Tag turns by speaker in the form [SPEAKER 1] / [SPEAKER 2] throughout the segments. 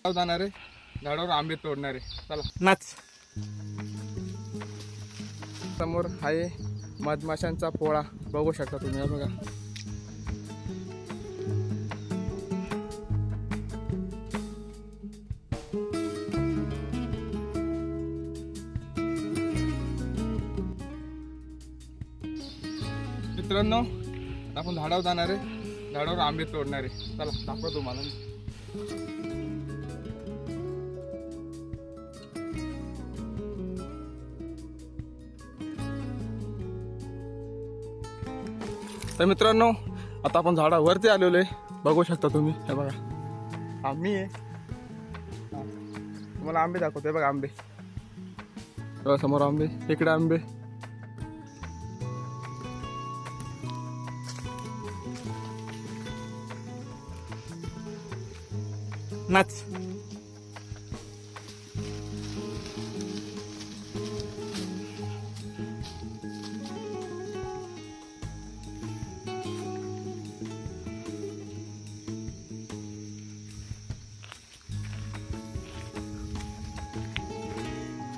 [SPEAKER 1] जाणारे झाडावर आंबे तोडणारे. चला
[SPEAKER 2] नाच.
[SPEAKER 1] समोर आहे मधमाशांचा पोळा, बघू शकता तुम्ही. बघा मित्रांनो, आपण झाडावर जाणारे झाडावर आंबे तोडणारे. चला दाखवा तुम्हाला. तर मित्रांनो, आता आपण झाडावरती आलेलो आहे, बघू शकता तुम्ही. हे बघा आम्ही आहे. तुम्हाला आंबे दाखवतोय. बघा आंबे, बघा समोर आंबे, इकडे आंबे.
[SPEAKER 2] नाच.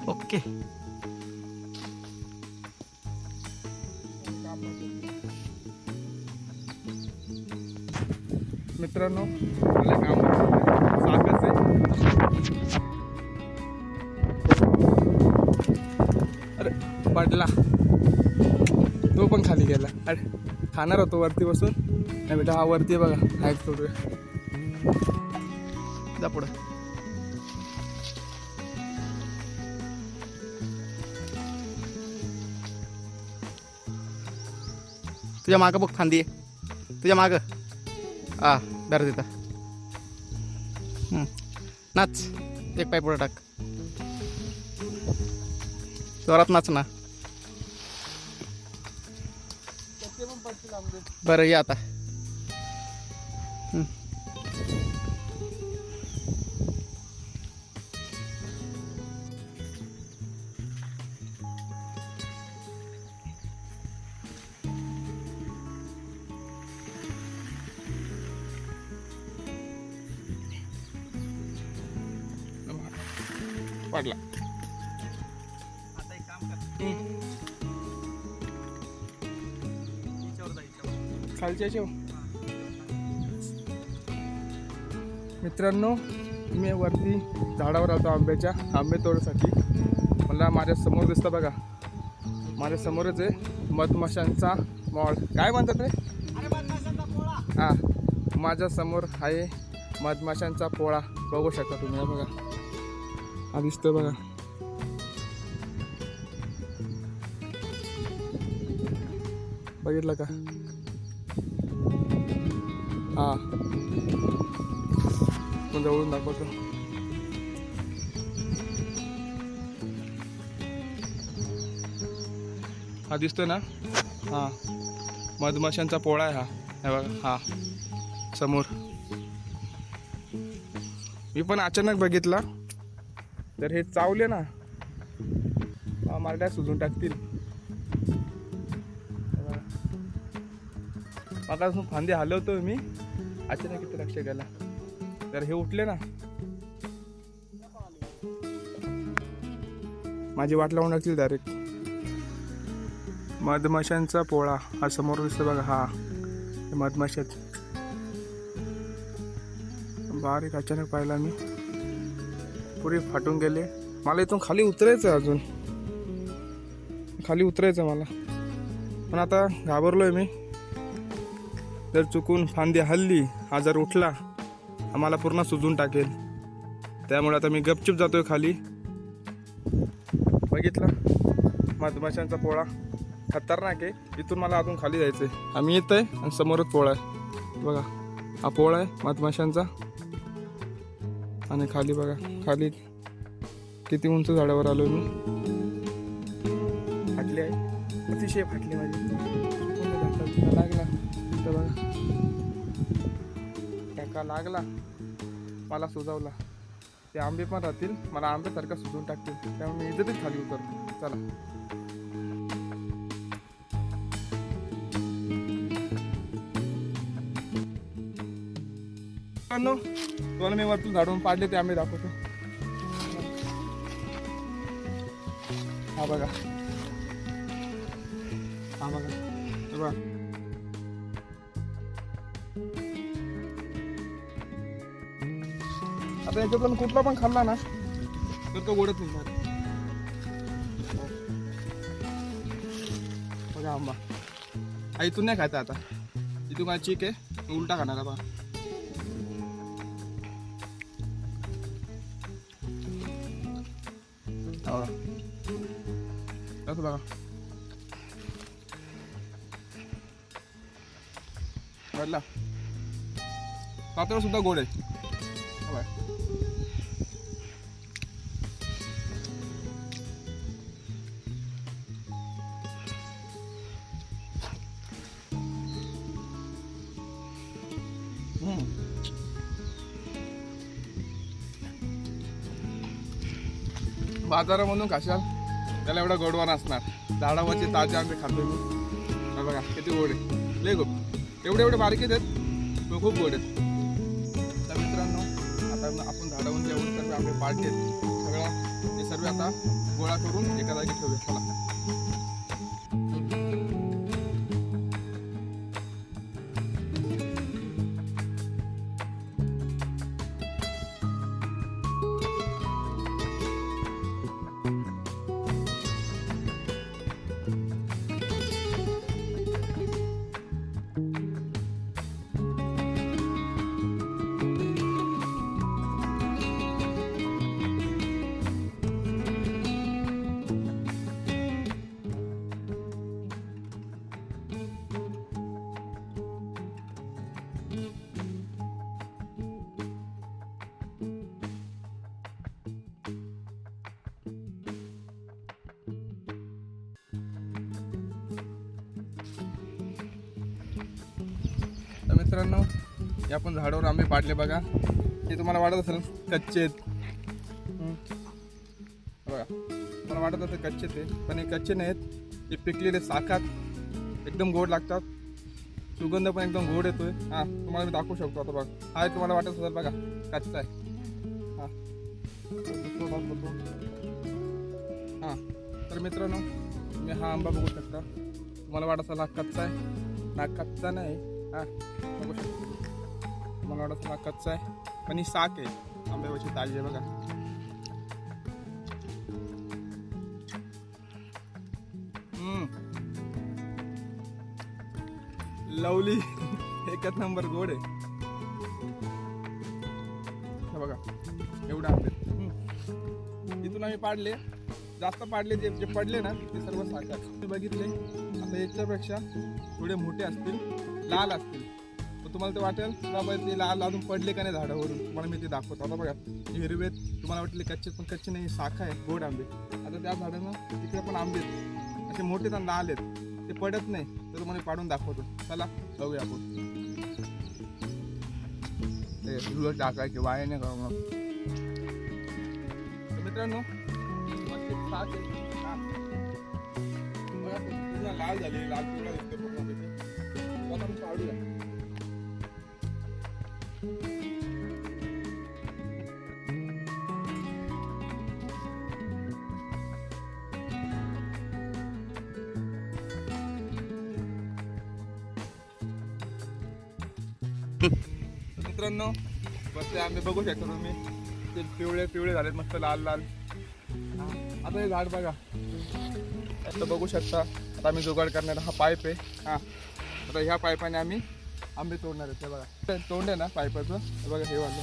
[SPEAKER 2] ओके.
[SPEAKER 1] मित्रांनो, आपल्या गावात साखच आहे. अरे पडला, तो पण खाली गेला. अरे खाणार होतो वरती बसून. नाही बेटा, हा वरती आहे बघा. हा एक तोडूया. जा पुढं.
[SPEAKER 2] तुझ्या मागं बघ, फांदी आहे तुझ्या मागं. दर तिथं. नाच. एक पाय पुढं टाक. जोरात नाच ना. बरं ये आता.
[SPEAKER 1] पडला.
[SPEAKER 2] आता एक काम कर.
[SPEAKER 1] खालच्या शेव. मित्रांनो, मी वरती झाडावर आलो आंब्याच्या, आंबे तोडण्यासाठी. मला माझ्या समोर दिसतं बघा, माझ्या समोरच आहे मधमाशांचा मॉल. काय म्हणतात रे? हां, माझ्या समोर आहे मधमाशांचा पोळा, बघू शकता तुम्ही. बघा हा दिसतोय बघा. बघितलं का? हा, मग जवळून दाखवतो. हा दिसतोय ना? हा, मधमाशांचा पोळा आहे हा. हे बघा, हा समोर. मी पण अचानक बघितला, तर हे चावले ना, मारड्या सुजून टाकतील. आता फांदी हलवतो मी, अचानक इथे लक्ष गेला, तर हे उठले ना, माझी वाट लावून टाकतील डायरेक्ट. मधमाशांचा पोळा हा समोर दिसतो बघा. हा मधमाशात बारीक अचानक पाहिला मी, पुरे फाटून गेले. मला इथून खाली उतरायचं, अजून खाली उतरायचं मला, पण आता घाबरलोय मी. जर चुकून फांदी हल्ली, हा जर उठला, आम्हाला पूर्ण सुजून टाकेल. त्यामुळे आता मी गपचूप जातोय खाली. बघितलं, मधमाशांचा पोळा खतरनाक आहे. इथून मला अजून खाली जायचं आहे. आम्ही येत आहे आणि समोरच पोळा आहे बघा. हा पोळा आहे मधमाशांचा. आणि खाली बघा, खाली किती उंच झाडावर आलो मी. फाटली आहे, अतिशय फाटली माझी. लागला तर बघा, टॅका लागला, मला सुजावला. ते आंबे पण राहतील, मला आंब्यासारखा सुजून टाकतील. त्यामुळे मी इथेच खाली उतरतो. चला. मित्रांनो तुम्हाला मी वरतून झाडून पाडले ते आम्ही दाखवतो. हा बघा, हा बघा, हे बघा. आता याच्यातून कुठला पण खाल्ला ना तर तो गोडच निघणार. बघा आंबा हा इथून नाही खायचा. आता इथून काय चिक आहे, उलटा खाणार आहे बघा. कसं बघा वाटला, पातळ सुद्धा गोड आहे. बघा. बाजारामधून खाशाल त्याला एवढा गोडवा नसणार. झाडावरचे ताजे आंबे खातो मी. हा बघा किती गोड आहे, लय गोड. एवढे बारके आहेत तो खूप गोड आहेत. तर मित्रांनो आता आपण झाडावरून जेवढे सर्व आंबे पाडले सगळं ते सर्व आता गोळा करून एका जागी ठेवूया. चला. तर मित्रांनो हे आपण झाडावर आंबे पाडले बघा. हे तुम्हाला वाटत असेल कच्चे आहेत. बघा तुम्हाला वाटत असेल कच्चे ते, पण हे कच्चे नाहीत. हे पिकलेले साखात एकदम गोड लागतात. सुगंध पण एकदम गोड येतोय. हां तुम्हाला मी दाखवू शकतो. आता बघा हा तुम्हाला वाटत असेल बघा कच्चा आहे. हां हां तर मित्रांनो तुम्ही हा आंबा बघू शकता. तुम्हाला वाटत असेल हा कच्चा आहे ना, कच्चा नाही. हां बघू शकतो मला वाटत हा कच्चा आहे, पण ही साख आहे आंब्यावरची ताजी आहे बघा. लवली एकच नंबर गोड आहे. बघा एवढे आंबे इथून आम्ही पाडले. जास्त पाडले जे पडले ना ते सर्व साखर तुम्ही बघितले. आता याच्यापेक्षा थोडे मोठे असतील, लाल असतील, तर तुम्हाला ते वाटेल बाबा ते लाल अजून पडले का नाही झाडावरून. तुम्हाला मी ते दाखवतो. आता बघा हिरवेत तुम्हाला वाटले कच्चे, पण कच्चे नाही, शाखा आहे गोड आंबे. आता त्या झाडानं तिकडे पण आंबे आहेत असे मोठे तर लाल आहेत, ते पडत नाही. तर तुम्हाला पाडून दाखवतो. चला जाऊया आपण. ते रुळ टाकायचे वाया नाही का मग. मित्रांनो लाल झाले, लाल पिवळा दिसतो पूर्ण. पाडूया. मित्रांनो बस आंबे बघू शकता तुम्ही, ते पिवळे झालेत मस्त लाल लाल. आता हे झाड बघा आता बघू शकता. आता आम्ही जुगाड करणार. हा पाईप आहे. हां आता ह्या पाईपाने आम्ही आंबे तोडणार आहेत. हे बघा तोंड आहे ना पाईपाचं. हे बघा हे वालं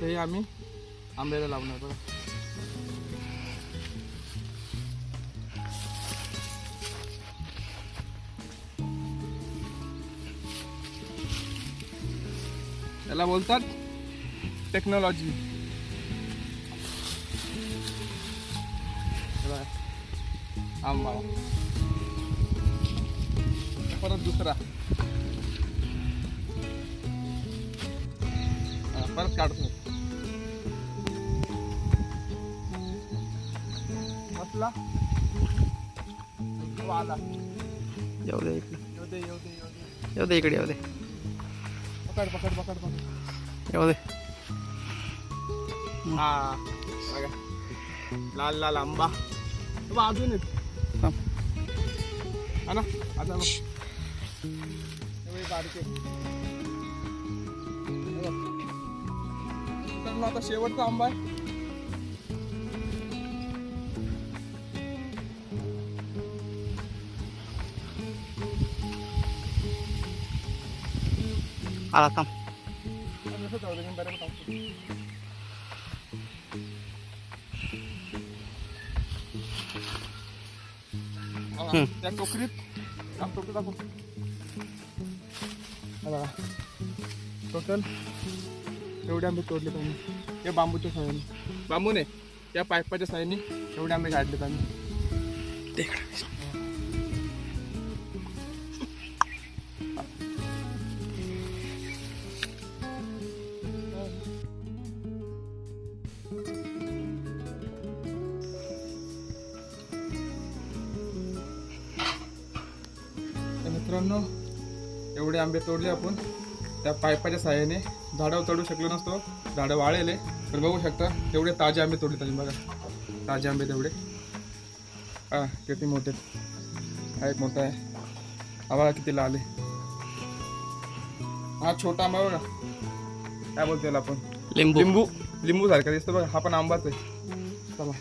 [SPEAKER 1] हे आम्ही आंब्याला लावणार बघा. याला बोलतात टेक्नॉलॉजी. आंबा परत दुसरा परत काढतो. बसला आला.
[SPEAKER 2] येऊ दे इकडे,
[SPEAKER 1] येऊ दे येऊ दे येऊ दे.
[SPEAKER 2] येऊ दे इकडे, येऊ दे.
[SPEAKER 1] पकड पकड पकड पकड.
[SPEAKER 2] येऊ दे.
[SPEAKER 1] हा बघा लाल लाल आंबा. बघ अजून एक
[SPEAKER 2] थांब.
[SPEAKER 1] हा ना आता बघ एवढे बारके. हे बघ. तर मग आता शेवटचा आंबा आहे.
[SPEAKER 2] आला थांब.
[SPEAKER 1] असं जाऊ दे, मी बरोबर टाकतो. हा, त्या टोकरीत टोकरी टाकू. टोटल एवढे आंबे तोडले पाहिजे. हे बांबूच्या साह्याने, बांबू नाही या पाईपाच्या साह्याने एवढे आंबे काढले पाहिजे. तर मित्रांनो एवढे आंबे तोडले आपण त्या पाईपाच्या साह्याने. झाडावर चढू शकलो नसतो, झाडं वाळेले. तर बघू शकता तेवढे ताजे आंबे तोडले तुम्ही बघा. ताजे आंबे तेवढे हा किती मोठे. हा एक मोठा आहे. हा बघा किती लाल आहे. हा छोटा आंबा बघा, काय बोलतो याला आपण,
[SPEAKER 2] लिंबू.
[SPEAKER 1] लिंबू. लिंबू सारखा दिसतो बघा. हा पण आंबाच आहे. चला